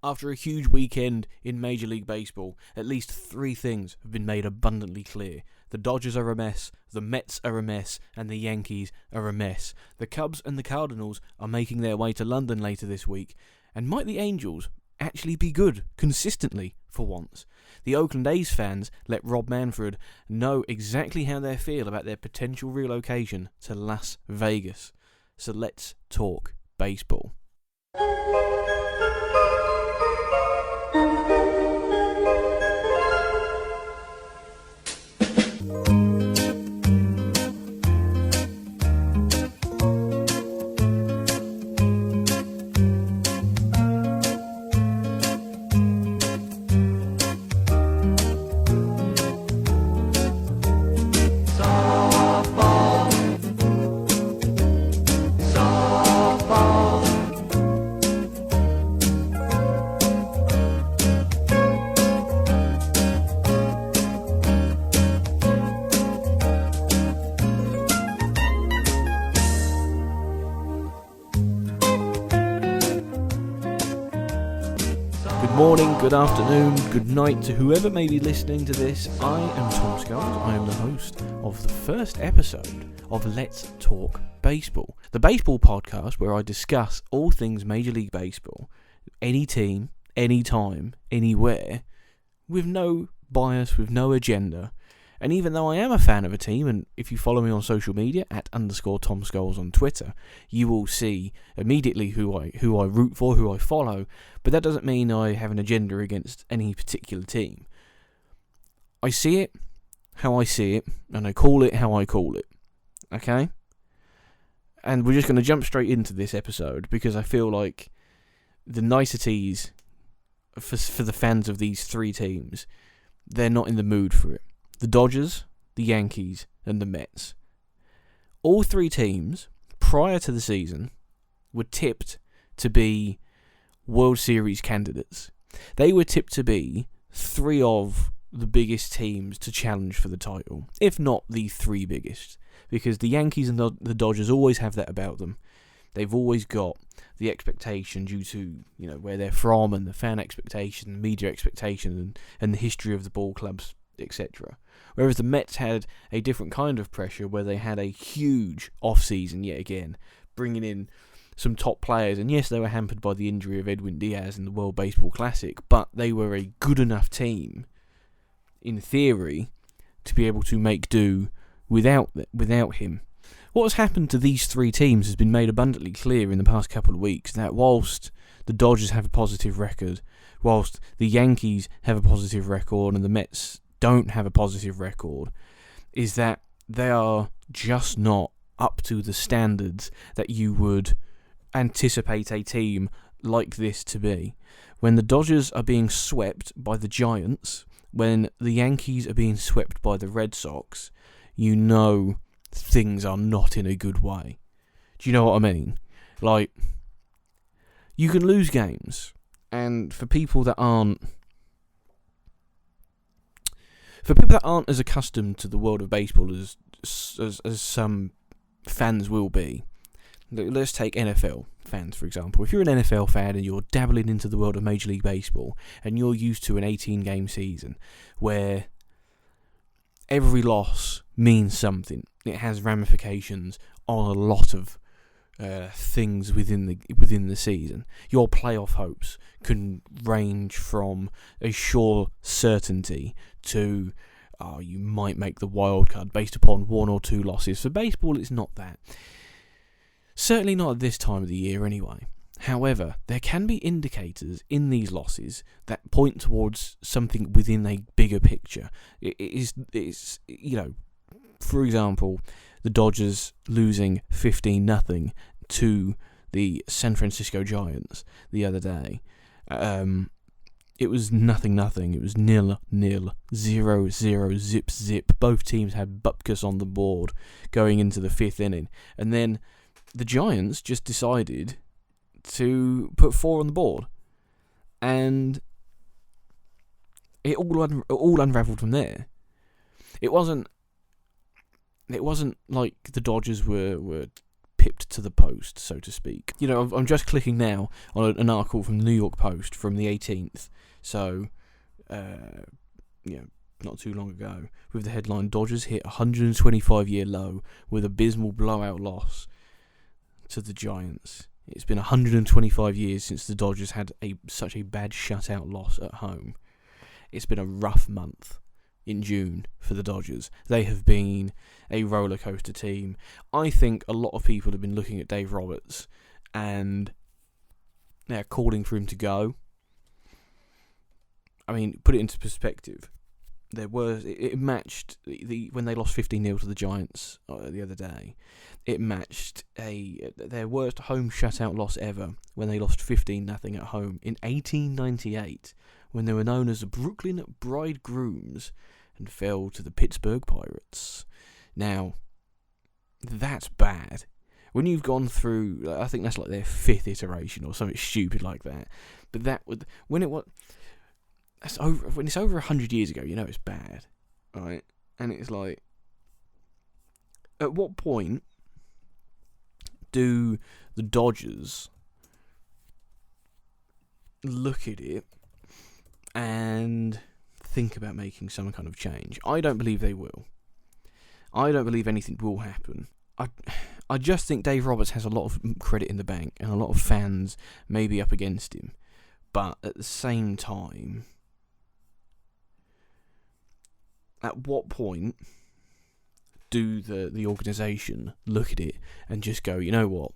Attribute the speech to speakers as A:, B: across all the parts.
A: After a huge weekend in Major League Baseball, at least 3 things have been made abundantly clear. The Dodgers are a mess, the Mets are a mess, and the Yankees are a mess. The Cubs and the Cardinals are making their way to London later this week. And might the Angels actually be good, consistently, for once? The Oakland A's fans let Rob Manfred know exactly how they feel about their potential relocation to Las Vegas. So let's talk baseball. Morning, good afternoon, good night to whoever may be listening to this. I am Tom Scholes. I am the host of the first episode of Let's Talk Baseball, the baseball podcast where I discuss all things Major League Baseball, any team, anytime, anywhere, with no bias, with no agenda. And even though I am a fan of a team, and if you follow me on social media, @_Tom Scholes on Twitter, you will see immediately who I root for, who I follow, but that doesn't mean I have an agenda against any particular team. I see it how I see it, and I call it how I call it. Okay? And we're just going to jump straight into this episode, because I feel like the niceties for the fans of these 3 teams, they're not in the mood for it. The Dodgers, the Yankees, and the Mets. All 3 teams, prior to the season, were tipped to be World Series candidates. They were tipped to be 3 of the biggest teams to challenge for the title, if not the 3 biggest, because the Yankees and the Dodgers always have that about them. They've always got the expectation due to, where they're from and the fan expectation, the media expectation, and the history of the ball clubs, etc. Whereas the Mets had a different kind of pressure, where they had a huge off-season yet again, bringing in some top players. And yes, they were hampered by the injury of Edwin Diaz in the World Baseball Classic, but they were a good enough team, in theory, to be able to make do without him. What has happened to these 3 teams has been made abundantly clear in the past couple of weeks, that whilst the Dodgers have a positive record, whilst the Yankees have a positive record, and the Mets don't have a positive record, is that they are just not up to the standards that you would anticipate a team like this to be. When the Dodgers are being swept by the Giants, when the Yankees are being swept by the Red Sox, you know things are not in a good way. Do you know what I mean? Like, you can lose games, and for people that aren't as accustomed to the world of baseball as some fans will be, let's take NFL fans, for example. If you're an NFL fan and you're dabbling into the world of Major League Baseball, and you're used to an 18-game season where every loss means something, it has ramifications on a lot of things within the season. Your playoff hopes can range from a sure certainty to you might make the wild card based upon 1 or 2 losses. For baseball, it's not that. Certainly not at this time of the year anyway. However, there can be indicators in these losses that point towards something within a bigger picture. It's for example, the Dodgers losing 15-0 to the San Francisco Giants the other day. It was 0-0. It was 0-0, 0-0, zip. Both teams had bupkis on the board going into the 5th inning. And then the Giants just decided to put 4 on the board. And it all unravelled from there. It wasn't like the Dodgers were pipped to the post, so to speak. You know, I'm just clicking now on an article from the New York Post from the 18th, so, not too long ago, with the headline, Dodgers hit 125-year low with abysmal blowout loss to the Giants. It's been 125 years since the Dodgers had such a bad shutout loss at home. It's been a rough month in June for the Dodgers. They have been a roller coaster team. I think a lot of people have been looking at Dave Roberts and they're calling for him to go. I mean, put it into perspective. It matched when they lost 15-0 to the Giants the other day. It matched their worst home shutout loss ever when they lost 15-0 at home in 1898, when they were known as the Brooklyn Bridegrooms and fell to the Pittsburgh Pirates. Now, that's bad. When you've gone through, I think that's like their 5th iteration or something stupid like that. But when it's over 100 years ago, you know it's bad, right? And it's like, at what point do the Dodgers look at it and think about making some kind of change? I don't believe they will. I don't believe anything will happen. I just think Dave Roberts has a lot of credit in the bank and a lot of fans may be up against him. But at the same time, at what point do the organisation look at it and just go, you know what,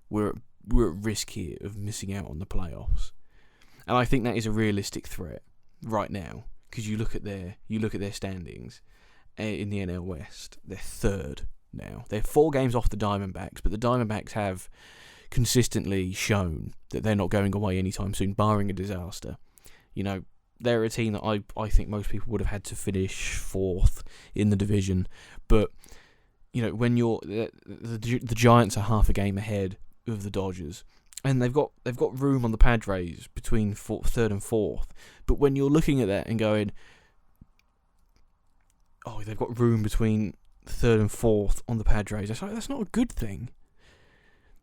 A: we're at risk here of missing out on the playoffs? And I think that is a realistic threat right now, because you look at their standings in the NL West. They're 3rd now. They're 4 games off the Diamondbacks, but the Diamondbacks have consistently shown that they're not going away anytime soon, barring a disaster. You know, they're a team that I think most people would have had to finish 4th in the division. But, you know, when the Giants are half a game ahead of the Dodgers, and they've got room on the Padres between 3rd and 4th. But when you're looking at that and going, oh, they've got room between 3rd and 4th on the Padres, that's not a good thing.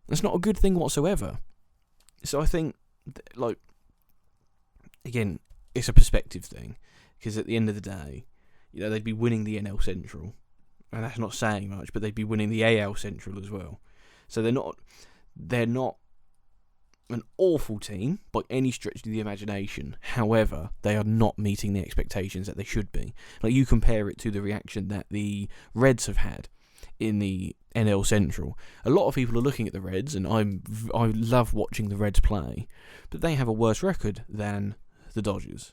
A: That's not a good thing whatsoever. So I think, again, it's a perspective thing, because at the end of the day, you know, they'd be winning the NL Central, and that's not saying much, but they'd be winning the AL Central as well. So they're not an awful team by any stretch of the imagination. However, they are not meeting the expectations that they should be. Like, you compare it to the reaction that the Reds have had in the NL Central. A lot of people are looking at the Reds, and I love watching the Reds play, but they have a worse record than the Dodgers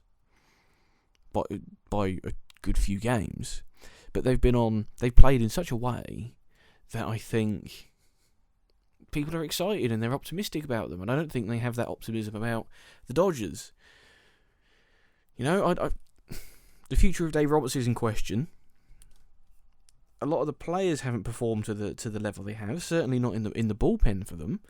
A: by a good few games. But they've played in such a way that I think people are excited and they're optimistic about them, and I don't think they have that optimism about the Dodgers. You know, the future of Dave Roberts is in question. A lot of the players haven't performed to the level they have. Certainly not in the bullpen for them.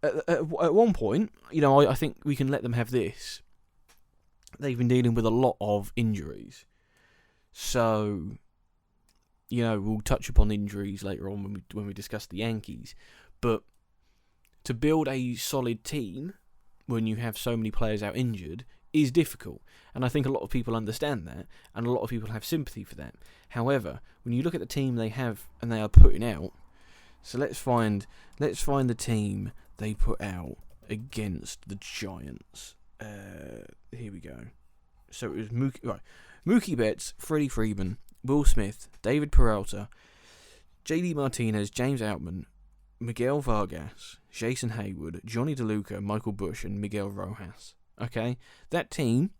A: At one point, you know, I think we can let them have this. They've been dealing with a lot of injuries, so, you know, we'll touch upon injuries later on when we discuss the Yankees. But to build a solid team when you have so many players out injured is difficult, and I think a lot of people understand that, and a lot of people have sympathy for that. However, when you look at the team they have and they are putting out, so let's find the team they put out against the Giants. Here we go. So it was Mookie Betts, Freddie Freeman, Will Smith, David Peralta, JD Martinez, James Outman, Miguel Vargas, Jason Hayward, Johnny DeLuca, Michael Busch, and Miguel Rojas. Okay, that team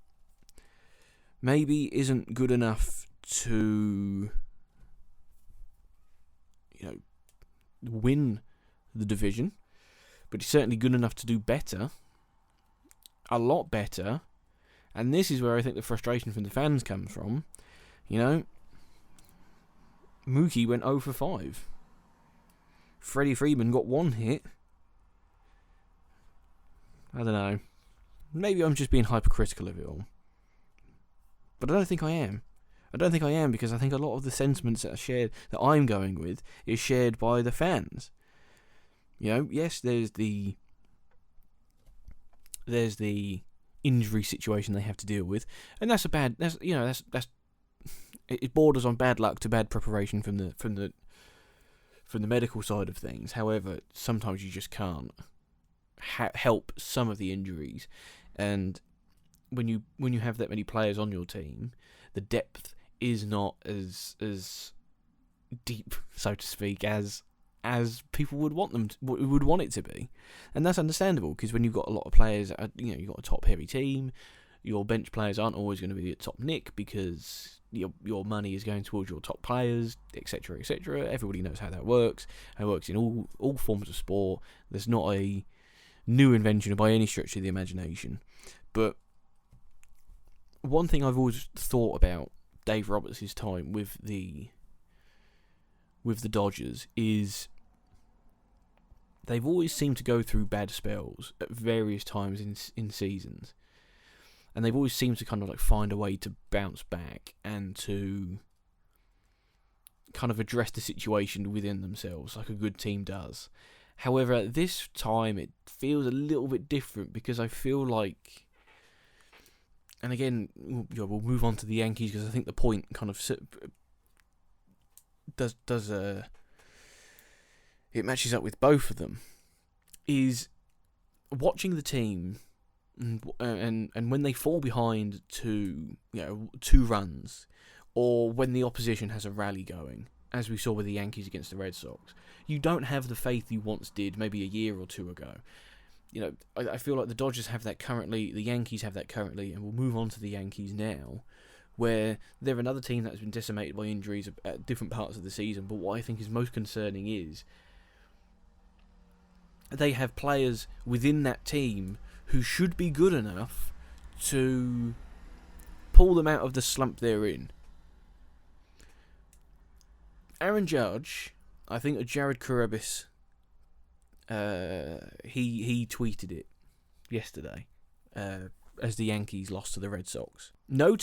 A: maybe isn't good enough to, you know, win the division, but it's certainly good enough to do better, a lot better. And this is where I think the frustration from the fans comes from. You know, Mookie went 0 for 5. Freddie Freeman got 1 hit. I don't know. Maybe I'm just being hypercritical of it all. But I don't think I am. I don't think I am, because I think a lot of the sentiments that I'm going with, is shared by the fans. Yes, there's the injury situation they have to deal with, and that's it borders on bad luck to bad preparation from the medical side of things. However, sometimes you just can't help some of the injuries, and when you have that many players on your team, the depth is not as deep, so to speak, as people would want it to be, and that's understandable, because when you've got a lot of players, you've got a top heavy team, your bench players aren't always going to be at top nick, because your money is going towards your top players, etc., etc. Everybody knows how that works. It works in all forms of sport. There's not a new invention by any stretch of the imagination. But one thing I've always thought about Dave Roberts' time with the Dodgers is they've always seemed to go through bad spells at various times in seasons. And they've always seemed to kind of like find a way to bounce back and to kind of address the situation within themselves, like a good team does. However, at this time, it feels a little bit different, because I feel like, and again, we'll move on to the Yankees, because I think the point kind of it matches up with both of them, is watching the team. And when they fall behind to 2 runs, or when the opposition has a rally going, as we saw with the Yankees against the Red Sox, you don't have the faith you once did, maybe a year or two ago. I feel like the Dodgers have that currently, the Yankees have that currently, and we'll move on to the Yankees now, where they're another team that has been decimated by injuries at different parts of the season. But what I think is most concerning is they have players within that team who should be good enough to pull them out of the slump they're in. Aaron Judge, I think Jared Carabis, he tweeted it yesterday as the Yankees lost to the Red Sox. No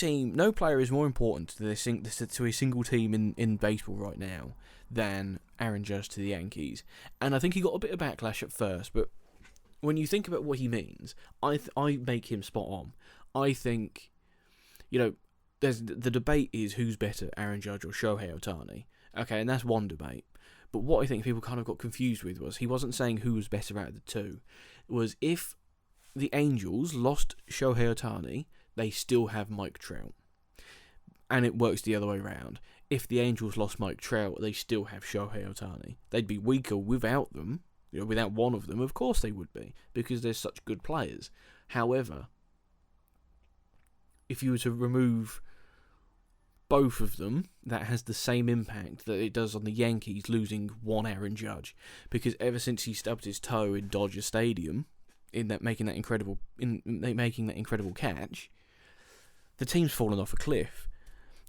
A: player is more important to a single team in baseball right now than Aaron Judge to the Yankees. And I think he got a bit of backlash at first, but when you think about what he means, I make him spot on. I think, there's the debate is who's better, Aaron Judge or Shohei Ohtani. Okay, and that's one debate. But what I think people kind of got confused with was he wasn't saying who was better out of the two. It was if the Angels lost Shohei Ohtani, they still have Mike Trout. And it works the other way around. If the Angels lost Mike Trout, they still have Shohei Ohtani. They'd be weaker without them. Without one of them, of course they would be, because they're such good players. However, if you were to remove both of them, that has the same impact that it does on the Yankees losing one Aaron Judge, because ever since he stubbed his toe in Dodger Stadium, making that incredible catch, the team's fallen off a cliff.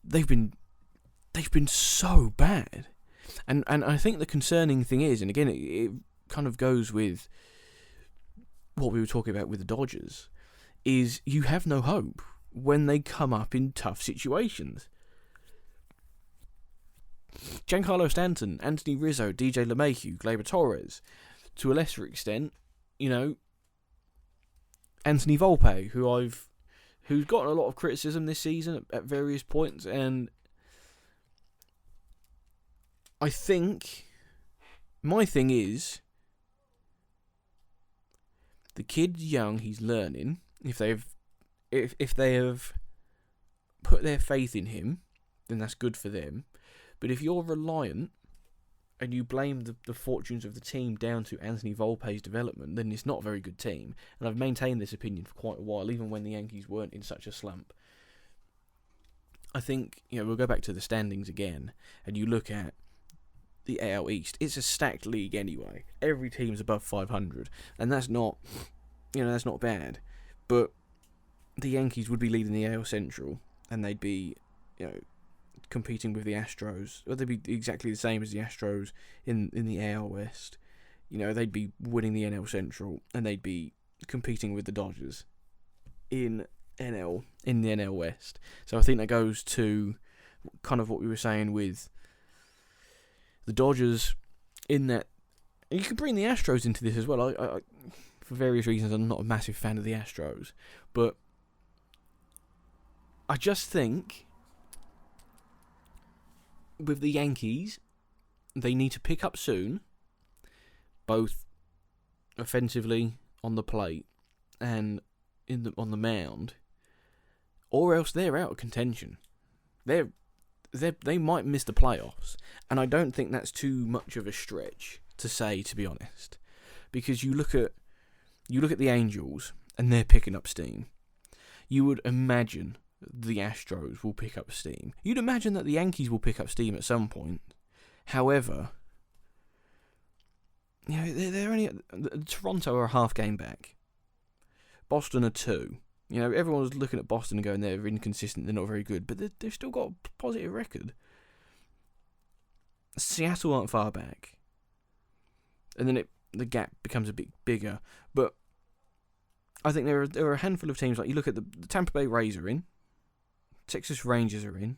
A: They've been so bad, and I think the concerning thing is, and again it kind of goes with what we were talking about with the Dodgers, is you have no hope when they come up in tough situations. Giancarlo Stanton, Anthony Rizzo, DJ LeMahieu, Gleyber Torres, to a lesser extent, Anthony Volpe, who's gotten a lot of criticism this season at various points, and I think my thing is, the kid's young, he's learning. If they have put their faith in him, then that's good for them. But if you're reliant and you blame the fortunes of the team down to Anthony Volpe's development, then it's not a very good team. And I've maintained this opinion for quite a while, even when the Yankees weren't in such a slump. I think, we'll go back to the standings again, and you look at the AL East. It's a stacked league anyway. Every team's above 500, and that's not bad. But the Yankees would be leading the AL Central, and they'd be, competing with the Astros. Or they'd be exactly the same as the Astros in the AL West. They'd be winning the NL Central, and they'd be competing with the Dodgers in the NL West. So I think that goes to kind of what we were saying with the Dodgers, in that, and you could bring the Astros into this as well. I for various reasons, I'm not a massive fan of the Astros, but I just think with the Yankees, they need to pick up soon, both offensively on the plate and on the mound, or else they're out of contention. They might miss the playoffs, and I don't think that's too much of a stretch to say, to be honest, because you look at the Angels and they're picking up steam. You would imagine the Astros will pick up steam. You'd imagine that the Yankees will pick up steam at some point. However, they're only Toronto are a half game back. Boston are 2. Everyone was looking at Boston and going, they're inconsistent, they're not very good, but they've still got a positive record. Seattle aren't far back. And then the gap becomes a bit bigger. But I think there are a handful of teams, like you look at the Tampa Bay Rays are in, Texas Rangers are in,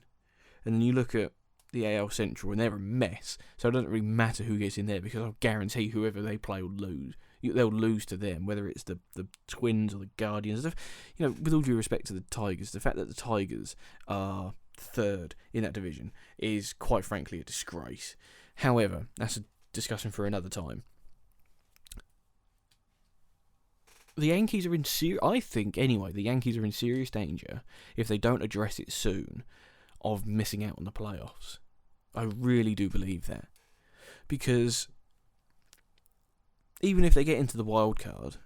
A: and then you look at the AL Central and they're a mess. So it doesn't really matter who gets in there, because I'll guarantee whoever they play will lose. They'll lose to them, whether it's the Twins or the Guardians. With all due respect to the Tigers, the fact that the Tigers are 3rd in that division is, quite frankly, a disgrace. However, that's a discussion for another time. The Yankees are in I think, anyway, the Yankees are in serious danger, if they don't address it soon, of missing out on the playoffs. I really do believe that. Because even if they get into the wild card,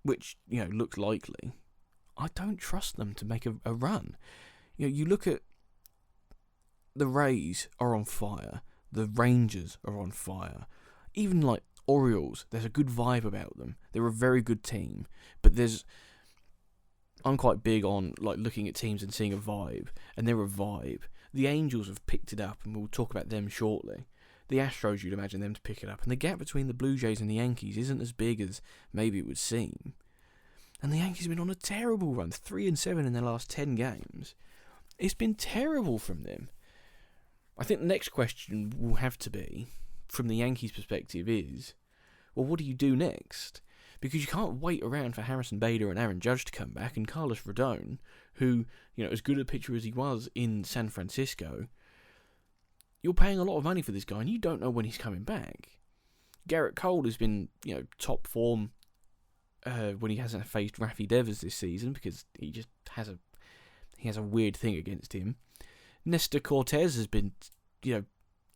A: which, looks likely, I don't trust them to make a run. You look at the Rays are on fire. The Rangers are on fire. Even like Orioles, there's a good vibe about them. They're a very good team, but I'm quite big on looking at teams and seeing a vibe, and they're a vibe. The Angels have picked it up, and we'll talk about them shortly. The Astros, you'd imagine them to pick it up, and the gap between the Blue Jays and the Yankees isn't as big as maybe it would seem. And the Yankees have been on a terrible run, 3-7 in their last 10 games. It's been terrible from them. I think the next question will have to be, from the Yankees' perspective, is, well, what do you do next? Because you can't wait around for Harrison Bader and Aaron Judge to come back, and Carlos Rodon, who, as good a pitcher as he was in San Francisco, you're paying a lot of money for this guy, and you don't know when he's coming back. Garrett Cole has been, top form when he hasn't faced Rafi Devers this season, because he just has a weird thing against him. Nestor Cortez has been,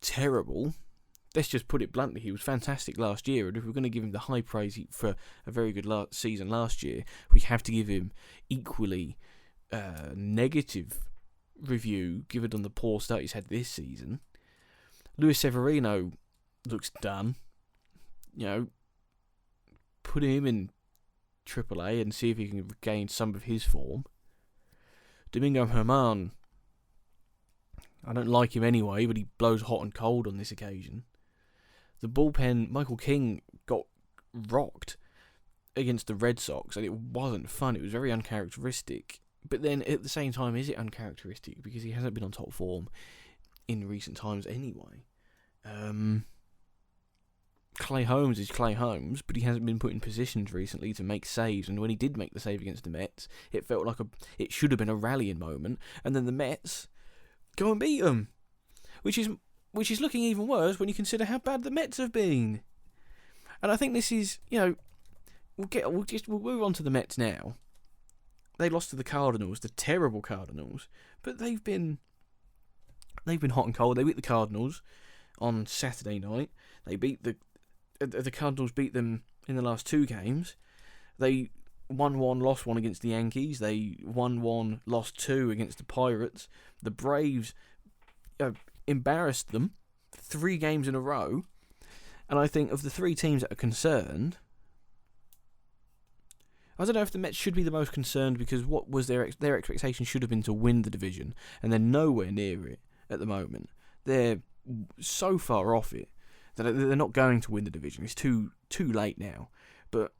A: terrible. Let's just put it bluntly, he was fantastic last year, and if we're going to give him the high praise for a very good season last year, we have to give him equally negative review given on the poor start he's had this season. Luis Severino looks done. Put him in AAA and see if he can regain some of his form. Domingo Germán, I don't like him anyway, but he blows hot and cold on this occasion. The bullpen, Michael King got rocked against the Red Sox, and it wasn't fun. It was very uncharacteristic. But then, at the same time, is it uncharacteristic? Because he hasn't been on top form in recent times anyway. Clay Holmes is Clay Holmes, but he hasn't been put in positions recently to make saves, and when he did make the save against the Mets, it felt like it should have been a rallying moment, and then the Mets go and beat them, which is looking even worse when you consider how bad the Mets have been. And I think this is, we'll move on to the Mets now. They lost to the Cardinals, the terrible Cardinals, but they've been hot and cold. They beat the Cardinals on Saturday night. They beat the Cardinals beat them in the last 2 games. They won 1, lost 1 against the Yankees. They won 1, lost 2 against the Pirates. The Braves embarrassed them 3 games in a row. And I think of the 3 teams that are concerned, I don't know if the Mets should be the most concerned, because what was their expectation should have been to win the division, and they're nowhere near it at the moment. They're so far off it that they're not going to win the division. It's too late now. But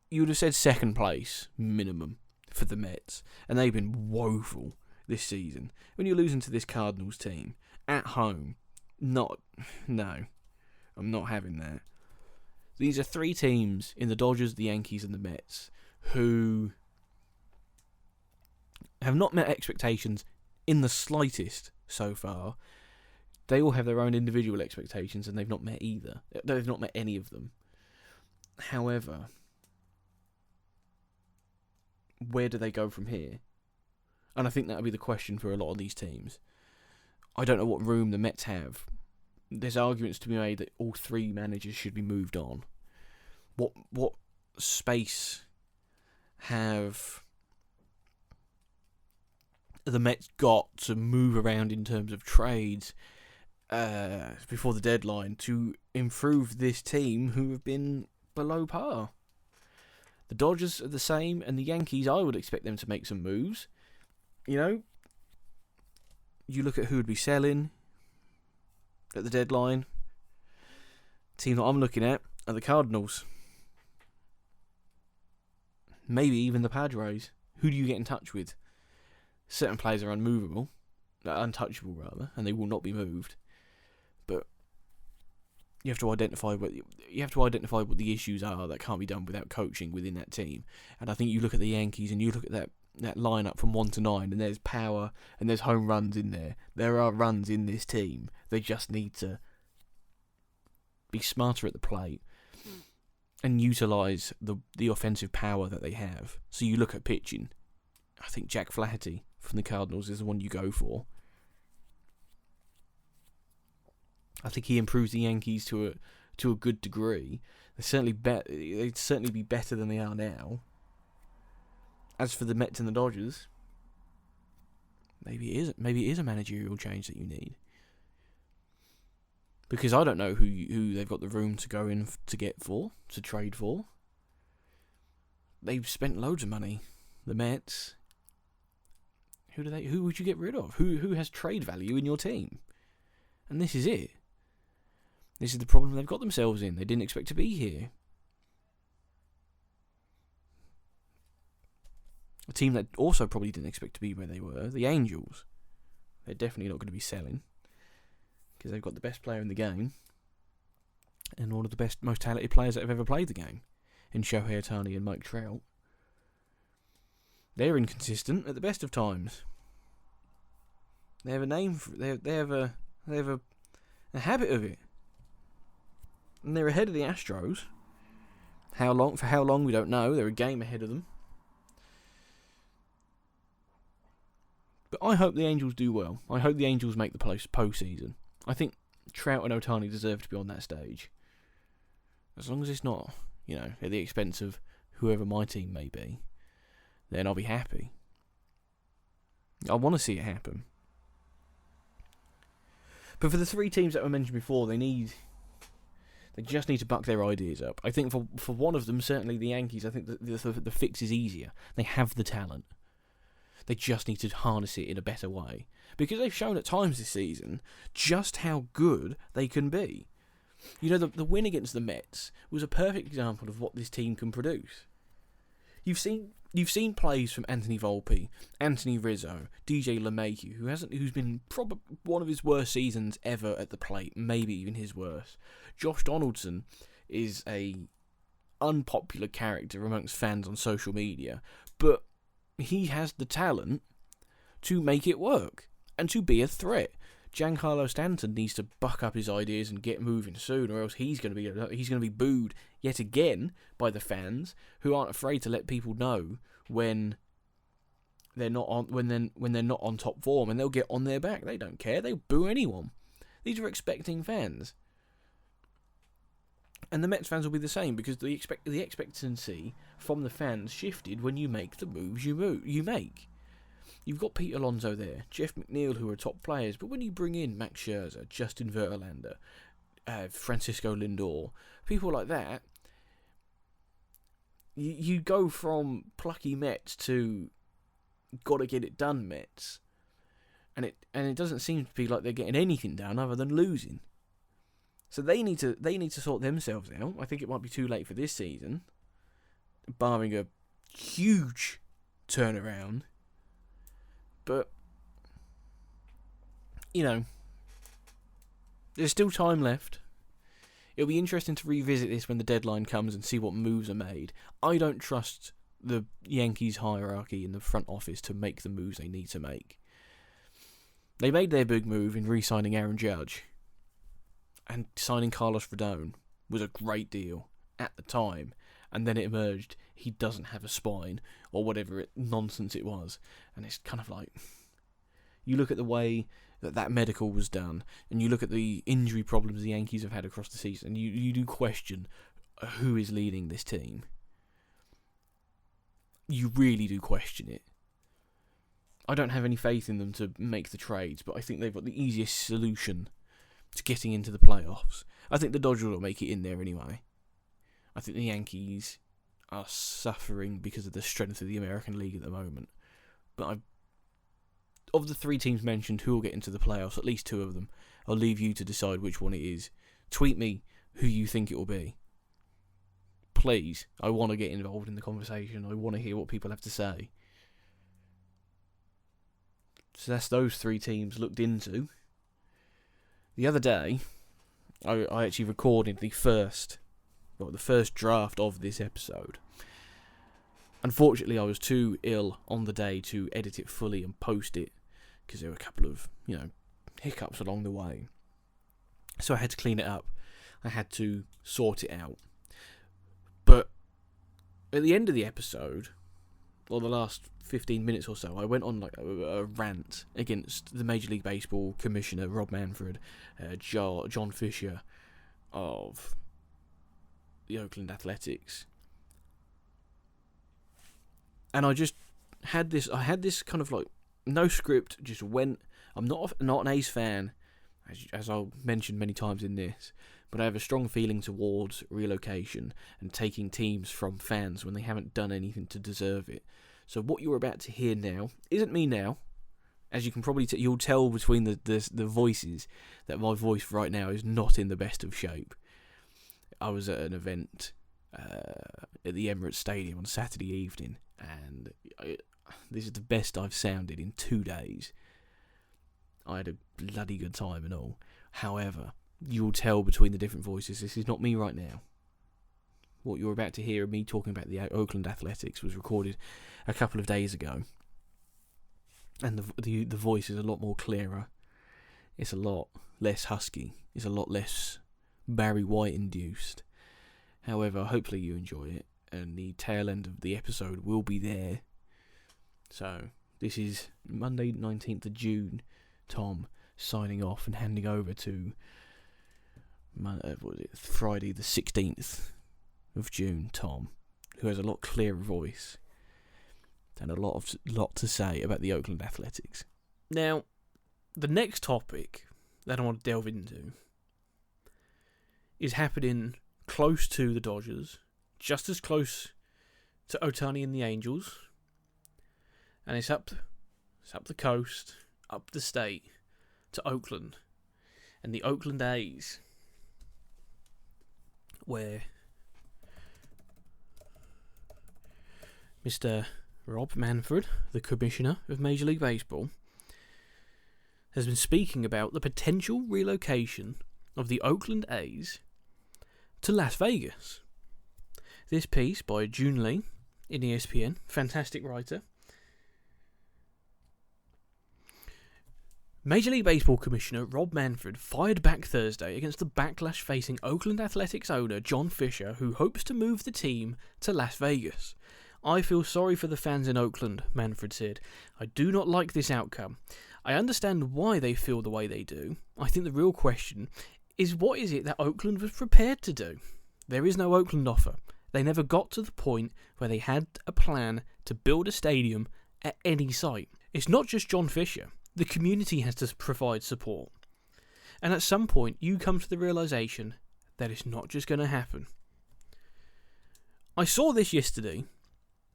A: you would have said second place minimum for the Mets, and they've been woeful this season. When you're losing to this Cardinals team at home, no, I'm not having that. These are three teams in the Dodgers, the Yankees, and the Mets who have not met expectations in the slightest so far. They all have their own individual expectations, and they've not met either. They've not met any of them. However, where do they go from here? And I think that would be the question for a lot of these teams. I don't know what room the Mets have. There's arguments to be made that all three managers should be moved on. What space have the Mets got to move around in terms of trades before the deadline to improve this team who have been below par? The Dodgers are the same, and the Yankees, I would expect them to make some moves. You know, you look at who would be selling at the deadline. The team that I'm looking at are the Cardinals. Maybe even the Padres. Who do you get in touch with? Certain players are untouchable rather, and they will not be moved. But you have to identify what the issues are that can't be done without coaching within that team. And I think you look at the Yankees and you look at that lineup from 1 to 9, and there's power and there's home runs in there. There are runs in this team. They just need to be smarter at the plate and utilise the offensive power that they have. So you look at pitching. I think Jack Flaherty from the Cardinals is the one you go for. I think he improves the Yankees to a good degree. They'd certainly be better than they are now. As for the Mets and the Dodgers, maybe it is a managerial change that you need. Because I don't know who they've got the room to go in to trade for. They've spent loads of money. The Mets. Who would you get rid of? Who has trade value in your team? And this is it. This is the problem they've got themselves in. They didn't expect to be here. A team that also probably didn't expect to be where they were, the Angels. They're definitely not going to be selling, because they've got the best player in the game and one of the best, most talented players that have ever played the game in Shohei Ohtani and Mike Trout. They're inconsistent at the best of times. They have a name for it. They have a habit of it. And they're ahead of the Astros. For how long we don't know. They're a game ahead of them. But I hope the Angels do well. I hope the Angels make the postseason. I think Trout and Ohtani deserve to be on that stage. As long as it's not, at the expense of whoever my team may be, then I'll be happy. I want to see it happen. But for the three teams that were mentioned before, they just need to buck their ideas up. I think for one of them, certainly the Yankees, I think the fix is easier. They have the talent. They just need to harness it in a better way. Because they've shown at times this season just how good they can be. The win against the Mets was a perfect example of what this team can produce. You've seen plays from Anthony Volpe, Anthony Rizzo, DJ LeMahieu, who's been probably one of his worst seasons ever at the plate, maybe even his worst. Josh Donaldson is a unpopular character amongst fans on social media, but he has the talent to make it work and to be a threat. Giancarlo Stanton needs to buck up his ideas and get moving soon, or else he's going to be booed yet again by the fans, who aren't afraid to let people know when they're not on top form, and they'll get on their back. They don't care. They'll boo anyone. These are expecting fans, and the Mets fans will be the same, because the expectancy from the fans shifted when you make the moves you make. You've got Pete Alonso there, Jeff McNeil, who are top players, but when you bring in Max Scherzer, Justin Verlander, Francisco Lindor, people like that, you go from plucky Mets to gotta get it done Mets, and it doesn't seem to be like they're getting anything done other than losing. So they need to sort themselves out. I think it might be too late for this season, barring a huge turnaround. But there's still time left. It'll be interesting to revisit this when the deadline comes and see what moves are made. I don't trust the Yankees hierarchy in the front office to make the moves they need to make. They made their big move in re-signing Aaron Judge, and signing Carlos Rodon was a great deal at the time, and then it emerged he doesn't have a spine, or whatever nonsense it was, and it's kind of like, you look at the way that medical was done, and you look at the injury problems the Yankees have had across the season, and you do question who is leading this team. You really do question it. I don't have any faith in them to make the trades, but I think they've got the easiest solution to getting into the playoffs. I think the Dodgers will make it in there anyway. I think the Yankees are suffering because of the strength of the American League at the moment. But of the three teams mentioned who will get into the playoffs, at least two of them, I'll leave you to decide which one it is. Tweet me who you think it will be. Please, I want to get involved in the conversation. I want to hear what people have to say. So that's those three teams looked into. The other day, I actually recorded the first draft of this episode. Unfortunately, I was too ill on the day to edit it fully and post it, because there were a couple of, hiccups along the way. So I had to clean it up. I had to sort it out. But at the end of the episode, or the last 15 minutes or so, I went on like a rant against the Major League Baseball Commissioner, Rob Manfred, John Fisher of the Oakland Athletics. And I just had this kind of like no script, just went. I'm not an A's fan, as I'll mention many times in this, but I have a strong feeling towards relocation and taking teams from fans when they haven't done anything to deserve it. So what you're about to hear now isn't me now. As you can probably you'll tell between the voices that my voice right now is not in the best of shape. I was at an event at the Emirates Stadium on Saturday evening, and this is the best I've sounded in 2 days. I had a bloody good time and all. However, you'll tell between the different voices, this is not me right now. What you're about to hear of me talking about the Oakland Athletics was recorded a couple of days ago. And the voice is a lot more clearer. It's a lot less husky. It's a lot less Barry White induced. However, hopefully you enjoy it, and the tail end of the episode will be there. So, this is Monday 19th of June, Tom signing off and handing over to Friday the 16th of June, Tom, who has a lot clearer voice and a lot to say about the Oakland Athletics. Now, the next topic that I want to delve into is happening close to the Dodgers, just as close to Ohtani and the Angels, and it's up the coast, up the state, to Oakland, and the Oakland A's, where Mr. Rob Manfred, the Commissioner of Major League Baseball, has been speaking about the potential relocation of the Oakland A's to Las Vegas. This piece by June Lee in ESPN, fantastic writer. Major League Baseball Commissioner Rob Manfred fired back Thursday against the backlash facing Oakland Athletics owner John Fisher, who hopes to move the team to Las Vegas. "I feel sorry for the fans in Oakland," Manfred said. "I do not like this outcome. I understand why they feel the way they do. I think the real question is, what is it that Oakland was prepared to do? There is no Oakland offer. They never got to the point where they had a plan to build a stadium at any site. It's not just John Fisher. The community has to provide support. And at some point, you come to the realization that it's not just going to happen." I saw this yesterday.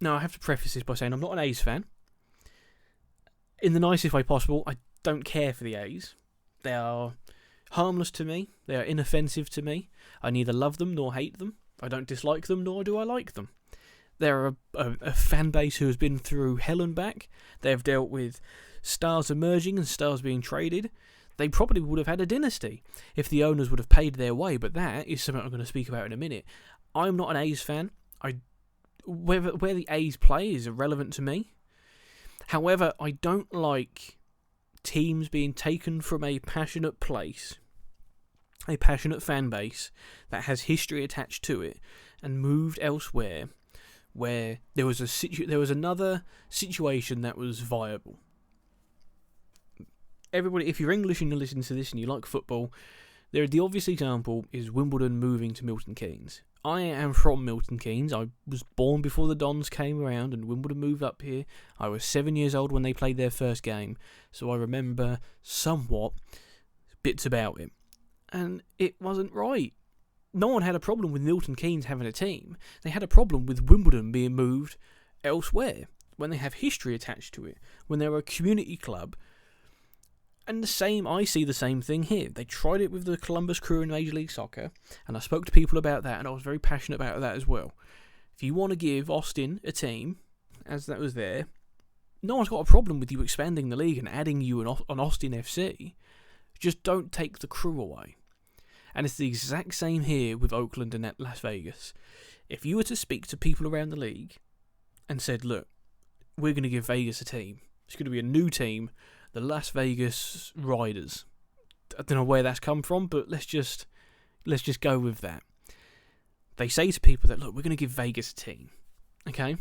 A: Now, I have to preface this by saying I'm not an A's fan. In the nicest way possible, I don't care for the A's. They are harmless to me. They are inoffensive to me. I neither love them nor hate them. I don't dislike them nor do I like them. They're a fan base who has been through hell and back. They have dealt with stars emerging and stars being traded. they probably would have had a dynasty if the owners would have paid their way, but that is something I'm going to speak about in a minute. I'm not an A's fan. Where the A's play is irrelevant to me. However, I don't like teams being taken from a passionate place, a passionate fan base that has history attached to it, and moved elsewhere where there was another situation that was viable. Everybody, if you're English and you're listening to this and you like football, the obvious example is Wimbledon moving to Milton Keynes. I am from Milton Keynes. I was born before the Dons came around and Wimbledon moved up here. I was 7 years old when they played their first game, so I remember somewhat bits about it. And it wasn't right. No one had a problem with Milton Keynes having a team. They had a problem with Wimbledon being moved elsewhere, when they have history attached to it, when they're a community club. And I see the same thing here. They tried it with the Columbus Crew in Major League Soccer, and I spoke to people about that, and I was very passionate about that as well. If you want to give Austin a team, as that was there, no one's got a problem with you expanding the league and adding you an Austin FC. Just don't take the Crew away. And it's the exact same here with Oakland and Las Vegas. If you were to speak to people around the league and said, look, we're going to give Vegas a team. It's going to be a new team. The Las Vegas Riders. I don't know where that's come from, but let's just go with that. They say to people that, look, we're going to give Vegas a team. Okay?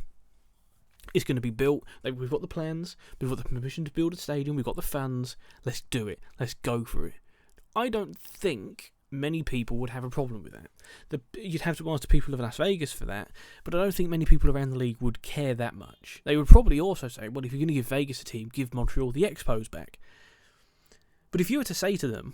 A: It's going to be built. We've got the plans. We've got the permission to build a stadium. We've got the funds. Let's do it. Let's go for it. I don't think many people would have a problem with that. You'd have to ask the people of Las Vegas for that, but I don't think many people around the league would care that much. They would probably also say, well, if you're going to give Vegas a team, give Montreal the Expos back. But if you were to say to them,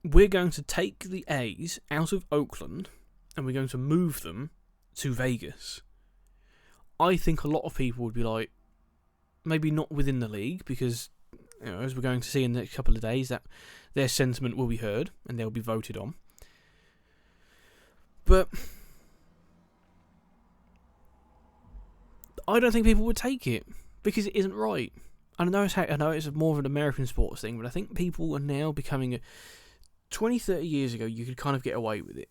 A: we're going to take the A's out of Oakland and we're going to move them to Vegas, I think a lot of people would be like, maybe not within the league, because as we're going to see in the next couple of days, that their sentiment will be heard and they'll be voted on. But I don't think people would take it because it isn't right. I know it's more of an American sports thing, but I think people are now becoming 20, 30 years ago, you could kind of get away with it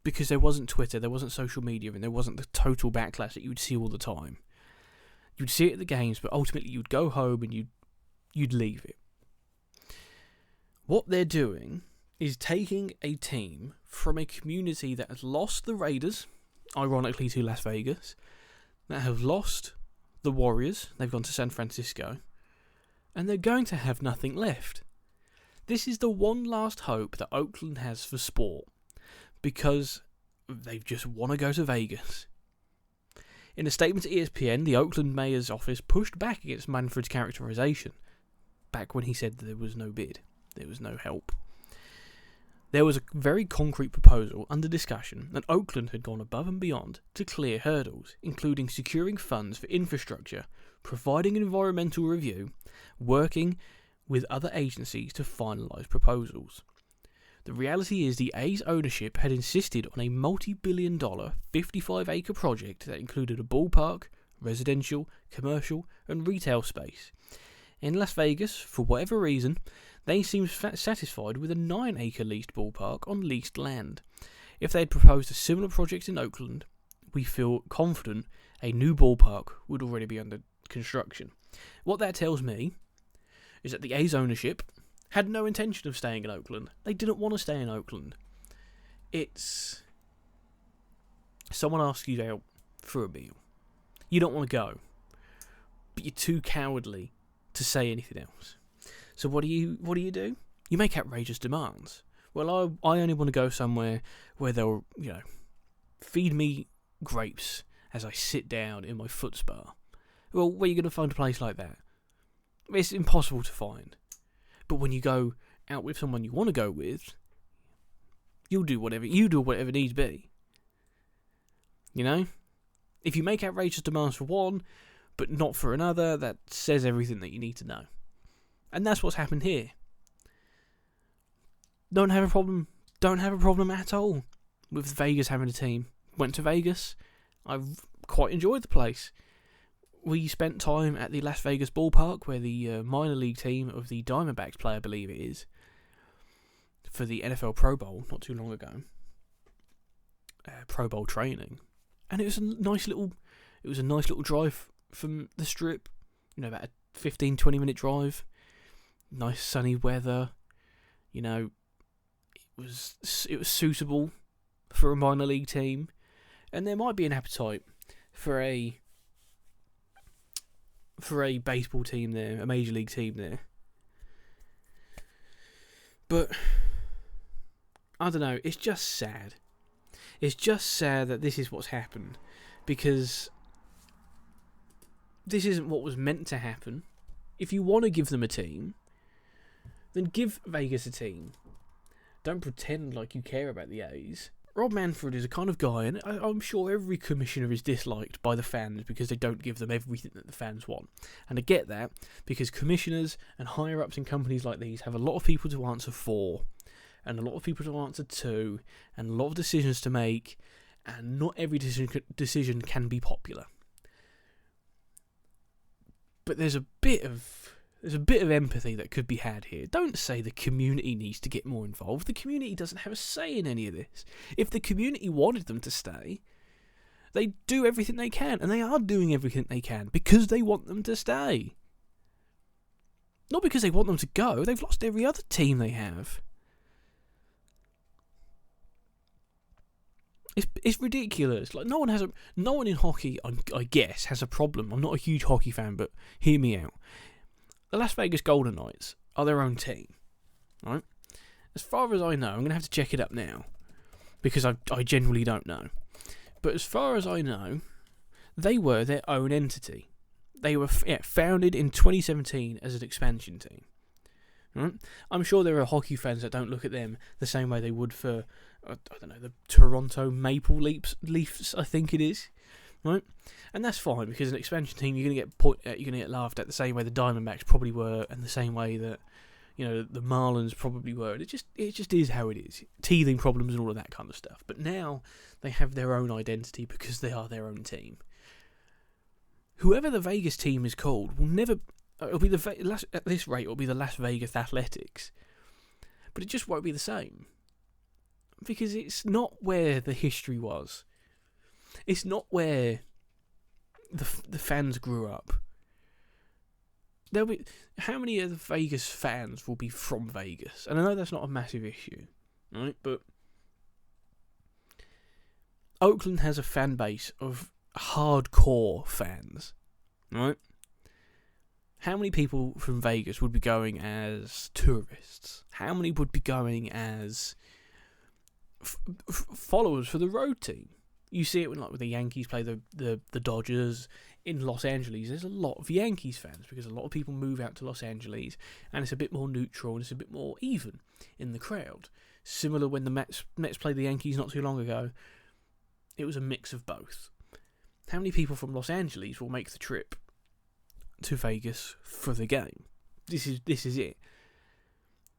A: because there wasn't Twitter, there wasn't social media, and there wasn't the total backlash that you would see all the time. You'd see it at the games, but ultimately you'd go home and you'd leave it. What they're doing is taking a team from a community that has lost the Raiders, ironically to Las Vegas, that have lost the Warriors, they've gone to San Francisco, and they're going to have nothing left. This is the one last hope that Oakland has for sport, because they just want to go to Vegas. In a statement to ESPN, the Oakland mayor's office pushed back against Manfred's characterization, back when he said there was no bid, there was no help. There was a very concrete proposal under discussion, and Oakland had gone above and beyond to clear hurdles, including securing funds for infrastructure, providing an environmental review, working with other agencies to finalise proposals. The reality is the A's ownership had insisted on a multi-billion-dollar 55-acre project that included a ballpark, residential, commercial and retail space. In Las Vegas, for whatever reason, they seemed satisfied with a 9-acre leased ballpark on leased land. If they had proposed a similar project in Oakland, we feel confident a new ballpark would already be under construction. What that tells me is that the A's ownership had no intention of staying in Oakland. They didn't want to stay in Oakland. It's someone asks you out for a meal. You don't want to go, but you're too cowardly to say anything else. So what do you do? You make outrageous demands. Well, I only want to go somewhere where they'll, feed me grapes as I sit down in my foot spa. Well, where are you going to find a place like that? It's impossible to find. But when you go out with someone you want to go with, you do whatever needs be. If you make outrageous demands for one, but not for another, that says everything that you need to know. And that's what's happened here. Don't have a problem at all with Vegas having a team. Went to Vegas. I've quite enjoyed the place. we spent time at the Las Vegas ballpark where the minor league team of the Diamondbacks play, I believe it is, for the NFL Pro Bowl not too long ago. Pro Bowl training, and it was a nice little drive from the Strip. About a 15-20 minute drive. Nice sunny weather. It was suitable for a minor league team, and there might be an appetite for a baseball team there, a major league team there. But I don't know, it's just sad. It's just sad that this is what's happened, because this isn't what was meant to happen. If you want to give them a team, then give Vegas a team. Don't pretend like you care about the A's. Rob Manfred is a kind of guy, and I'm sure every commissioner is disliked by the fans because they don't give them everything that the fans want. And I get that, because commissioners and higher-ups in companies like these have a lot of people to answer for, and a lot of people to answer to, and a lot of decisions to make, and not every decision can be popular. But there's a bit of empathy that could be had here. Don't say the community needs to get more involved. The community doesn't have a say in any of this. If the community wanted them to stay, they do everything they can, and they are doing everything they can because they want them to stay. Not because they want them to go. They've lost every other team they have. It's ridiculous. Like no one in hockey, I guess, has a problem. I'm not a huge hockey fan, but hear me out. The Las Vegas Golden Knights are their own team, right? As far as I know, I'm going to have to check it up now, because I genuinely don't know. But as far as I know, they were their own entity. They were founded in 2017 as an expansion team. Right? I'm sure there are hockey fans that don't look at them the same way they would for, I don't know, the Toronto Maple Leafs, I think it is. Right, and that's fine, because an expansion team you're gonna get laughed at the same way the Diamondbacks probably were, and the same way that the Marlins probably were. And it just is how it is. Teething problems and all of that kind of stuff. But now they have their own identity because they are their own team. Whoever the Vegas team is called will never. It'll be at this rate. It'll be the Las Vegas Athletics, but it just won't be the same, because it's not where the history was. It's not where the fans grew up. How many of the Vegas fans will be from Vegas? And I know that's not a massive issue, right? But Oakland has a fan base of hardcore fans, right? How many people from Vegas would be going as tourists? How many would be going as followers for the road team? You see it with the Yankees play the Dodgers in Los Angeles. There's a lot of Yankees fans because a lot of people move out to Los Angeles, and it's a bit more neutral and it's a bit more even in the crowd. Similar when the Mets played the Yankees not too long ago, it was a mix of both. How many people from Los Angeles will make the trip to Vegas for the game? This is it.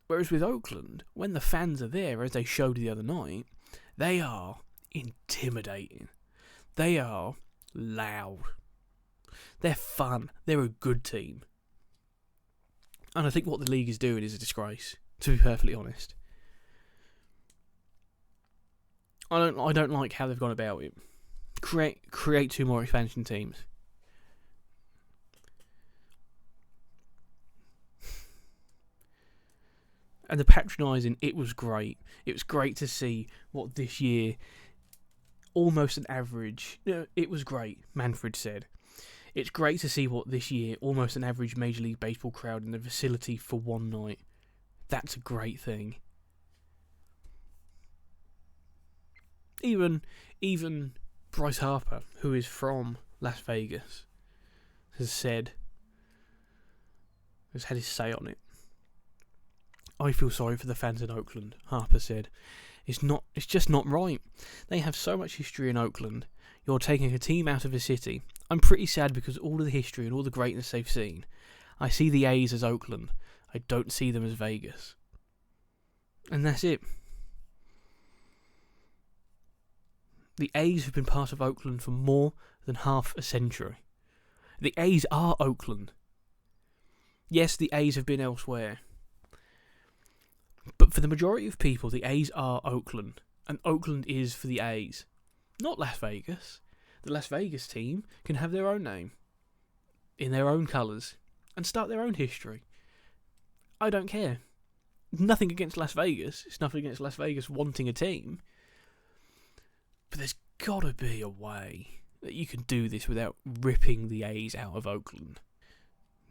A: Whereas with Oakland, when the fans are there, as they showed the other night, they are intimidating. They are loud. They're fun. They're a good team. And I think what the league is doing is a disgrace, to be perfectly honest. I don't like how they've gone about it. Create 2 more expansion teams. And the patronising, it was great. It was great to see what this year, almost an average... it was great, Manfred said. It's great to see what this year, almost an average Major League Baseball crowd in the facility for one night. That's a great thing. Even Bryce Harper, who is from Las Vegas, has had his say on it. I feel sorry for the fans in Oakland, Harper said. It's just not right. They have so much history in Oakland. You're taking a team out of a city. I'm pretty sad because all of the history and all the greatness they've seen. I see the A's as Oakland. I don't see them as Vegas. And that's it. The A's have been part of Oakland for more than half a century. The A's are Oakland. Yes, the A's have been elsewhere. But for the majority of people, the A's are Oakland. And Oakland is for the A's. Not Las Vegas. The Las Vegas team can have their own name. In their own colours. And start their own history. I don't care. Nothing against Las Vegas. It's nothing against Las Vegas wanting a team. But there's got to be a way that you can do this without ripping the A's out of Oakland.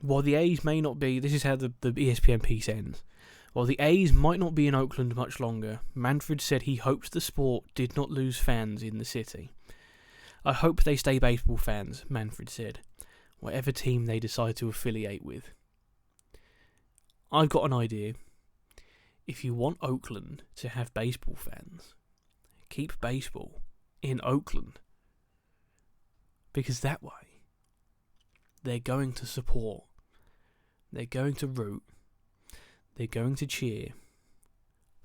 A: While the A's may not be... This is how the ESPN piece ends. While the A's might not be in Oakland much longer, Manfred said he hopes the sport did not lose fans in the city. I hope they stay baseball fans, Manfred said, whatever team they decide to affiliate with. I've got an idea. If you want Oakland to have baseball fans, keep baseball in Oakland. Because that way, they're going to support, they're going to root, they're going to cheer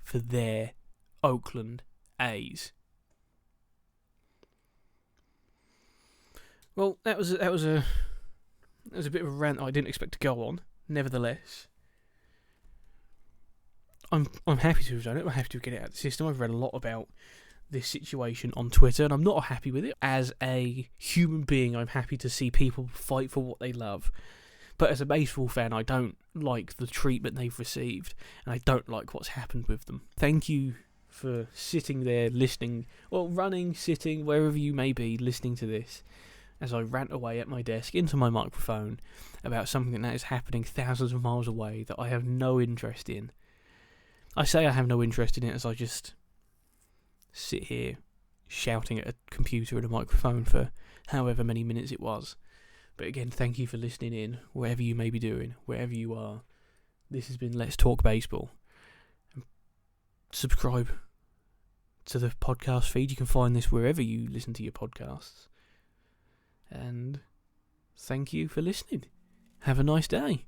A: for their Oakland A's. Well, that was a bit of a rant I didn't expect to go on. Nevertheless, I'm happy to have done it. I'm happy to get it out of the system. I've read a lot about this situation on Twitter, and I'm not happy with it. As a human being, I'm happy to see people fight for what they love. But as a baseball fan, I don't like the treatment they've received, and I don't like what's happened with them. Thank you for sitting there listening, or running, sitting, wherever you may be, listening to this, as I rant away at my desk into my microphone about something that is happening thousands of miles away that I have no interest in. I say I have no interest in it as I just sit here shouting at a computer and a microphone for however many minutes it was. But again, thank you for listening in, wherever you may be doing, wherever you are. This has been Let's Talk Baseball. Subscribe to the podcast feed. You can find this wherever you listen to your podcasts. And thank you for listening. Have a nice day.